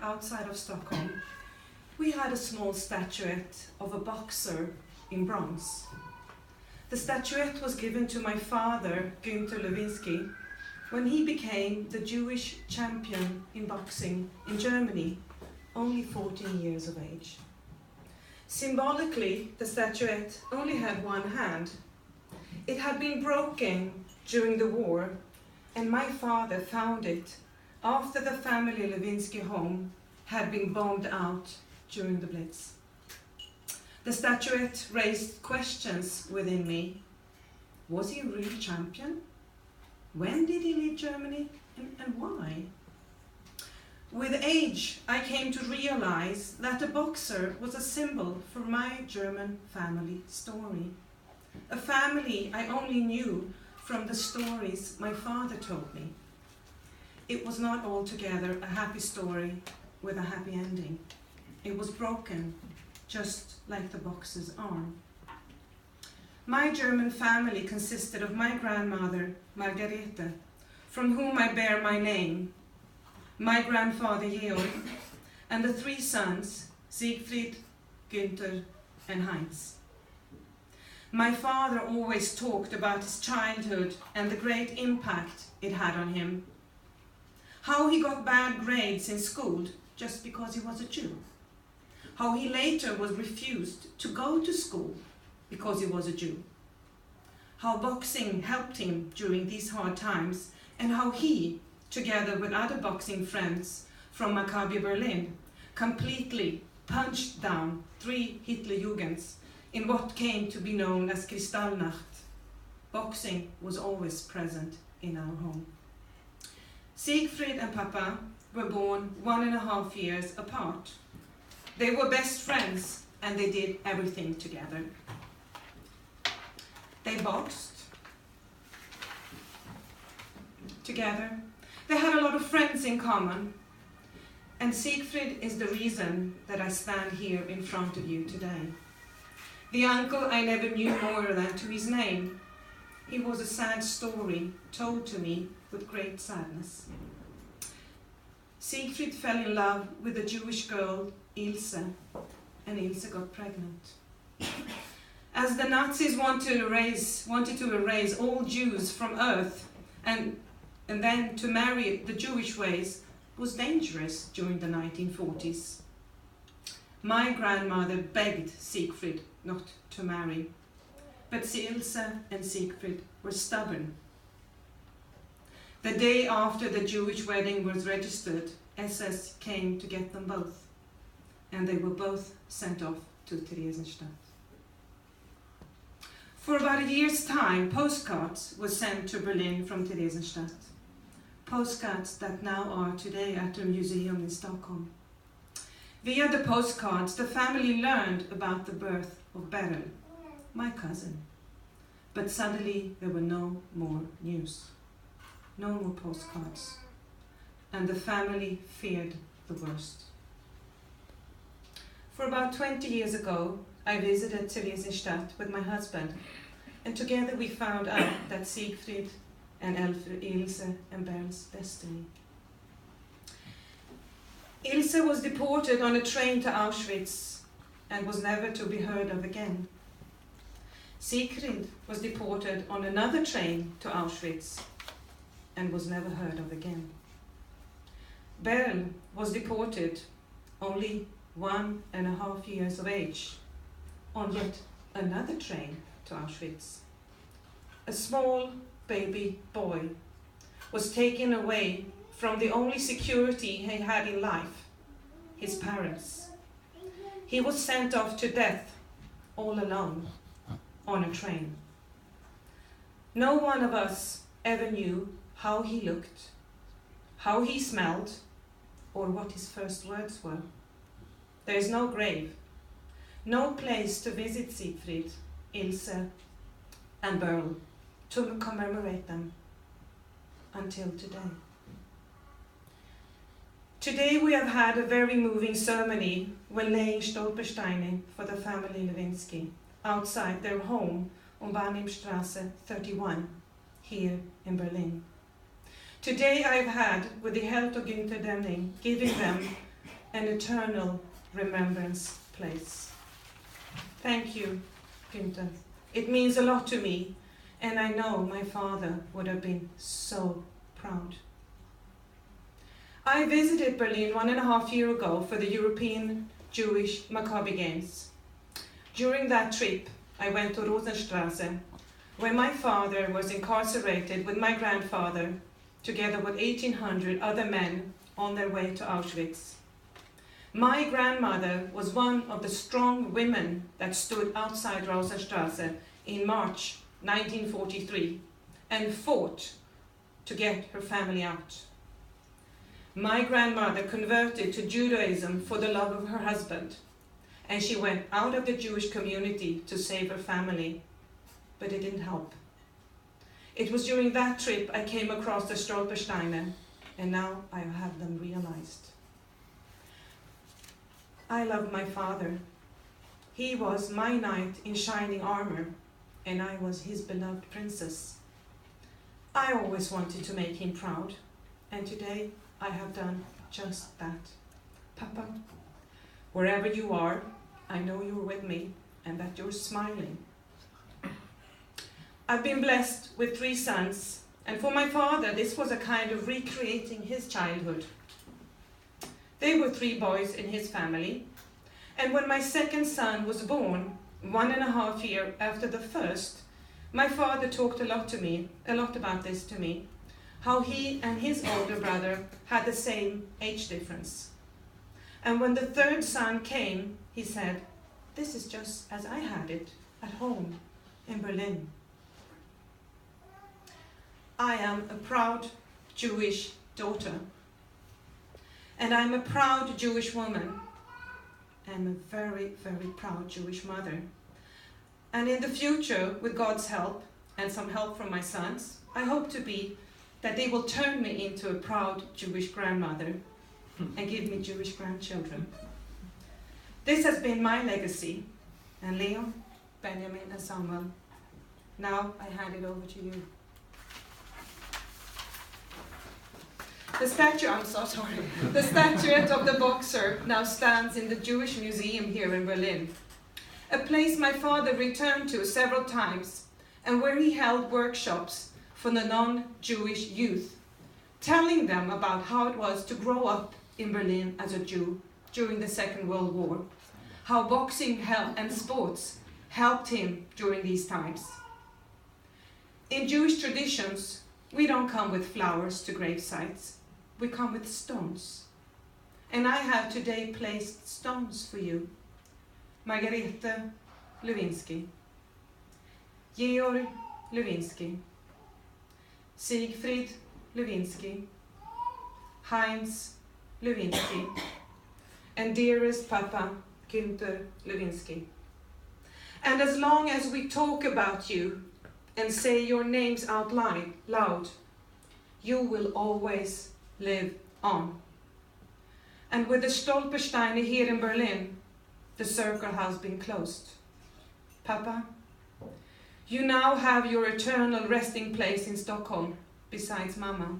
outside of Stockholm, we had a small statuette of a boxer in bronze. The statuette was given to my father, Günther Lewinsky, when he became the Jewish champion in boxing in Germany, only 14 years of age. Symbolically, the statuette only had one hand. It had been broken during the war, and my father found it after the family Lewinsky home had been bombed out during the Blitz. The statuette raised questions within me. Was he a real champion? When did he leave Germany, and why? With age, I came to realize that a boxer was a symbol for my German family story. A family I only knew from the stories my father told me. It was not altogether a happy story with a happy ending. It was broken, just like the boxer's arm. My German family consisted of my grandmother, Margarete, from whom I bear my name, my grandfather Georg, and the three sons, Siegfried, Günther, and Heinz. My father always talked about his childhood and the great impact it had on him. How he got bad grades in school just because he was a Jew. How he later was refused to go to school because he was a Jew. How boxing helped him during these hard times, and how he, together with other boxing friends from Maccabi Berlin, completely punched down 3 Hitlerjugends in what came to be known as Kristallnacht. Boxing was always present in our home. Siegfried and Papa were born 1.5 years apart. They were best friends and they did everything together. They boxed together. They had a lot of friends in common. And Siegfried is the reason that I stand here in front of you today. The uncle I never knew more than to his name. He was a sad story told to me with great sadness. Siegfried fell in love with a Jewish girl, Ilse, and Ilse got pregnant. As the Nazis wanted to erase all Jews from earth, and then to marry the Jewish ways was dangerous during the 1940s. My grandmother begged Siegfried not to marry, but Ilse and Siegfried were stubborn. The day after the Jewish wedding was registered, SS came to get them both, and they were both sent off to Theresienstadt. For about a year's time, postcards were sent to Berlin from Theresienstadt. Postcards that now are today at the museum in Stockholm. Via the postcards, the family learned about the birth of Beryl, my cousin. But suddenly there were no more news, no more postcards, and the family feared the worst. For about 20 years ago, I visited Theresienstadt with my husband, and together we found out that Siegfried and Ilse and Beryl's destiny. Ilse was deported on a train to Auschwitz and was never to be heard of again. Siegfried was deported on another train to Auschwitz and was never heard of again. Beryl was deported, only 1.5 years of age, on yet another train to Auschwitz. A small baby boy was taken away from the only security he had in life, his parents. He was sent off to death all alone on a train. No one of us ever knew how he looked, how he smelled, or what his first words were. There is no grave, no place to visit Siegfried, Ilse, and Beryl to commemorate them until today. Today we have had a very moving ceremony when laying Stolpersteine for the family Lewinsky outside their home on Barnimstrasse 31 here in Berlin. Today I've had, with the help of Günther Demning, giving them an eternal remembrance place. Thank you, Günther. It means a lot to me, and I know my father would have been so proud. I visited Berlin 1.5 years ago for the European Jewish Maccabi Games. During that trip, I went to Rosenstrasse, where my father was incarcerated with my grandfather, together with 1,800 other men on their way to Auschwitz. My grandmother was one of the strong women that stood outside Rosenstrasse in March 1943 and fought to get her family out. My grandmother converted to Judaism for the love of her husband, and she went out of the Jewish community to save her family, but it didn't help. It was during that trip I came across the Stolpersteine, and now I have them realized. I love my father. He was my knight in shining armor, and I was his beloved princess. I always wanted to make him proud, and today I have done just that. Papa, wherever you are, I know you're with me and that you're smiling. I've been blessed with 3 sons, and for my father, this was a kind of recreating his childhood. There were 3 boys in his family, and when my second son was born, 1.5 years after the first, my father talked a lot about this to me, how he and his older brother had the same age difference. And when the 3rd son came, he said, "This is just as I had it at home in Berlin." I am a proud Jewish daughter, and I'm a proud Jewish woman, and a very, very proud Jewish mother. And in the future, with God's help and some help from my sons, I hope to be that they will turn me into a proud Jewish grandmother and give me Jewish grandchildren. This has been my legacy, and Leo, Benjamin, and Samuel, now I hand it over to you. The statuette of the boxer now stands in the Jewish Museum here in Berlin, a place my father returned to several times and where he held workshops for the non-Jewish youth, telling them about how it was to grow up in Berlin as a Jew during the Second World War, how boxing and sports helped him during these times. In Jewish traditions, we don't come with flowers to grave sites, we come with stones. And I have today placed stones for you. Margarete Lewinsky, Georg Lewinsky, Siegfried Lewinsky, Heinz Lewinsky, and dearest Papa, Günther Lewinsky. And as long as we talk about you and say your names out loud, you will always live on. And with the Stolpersteine here in Berlin, the circle has been closed. Papa, you now have your eternal resting place in Stockholm, besides Mama.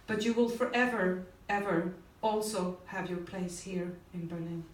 But you will forever, ever also have your place here in Berlin.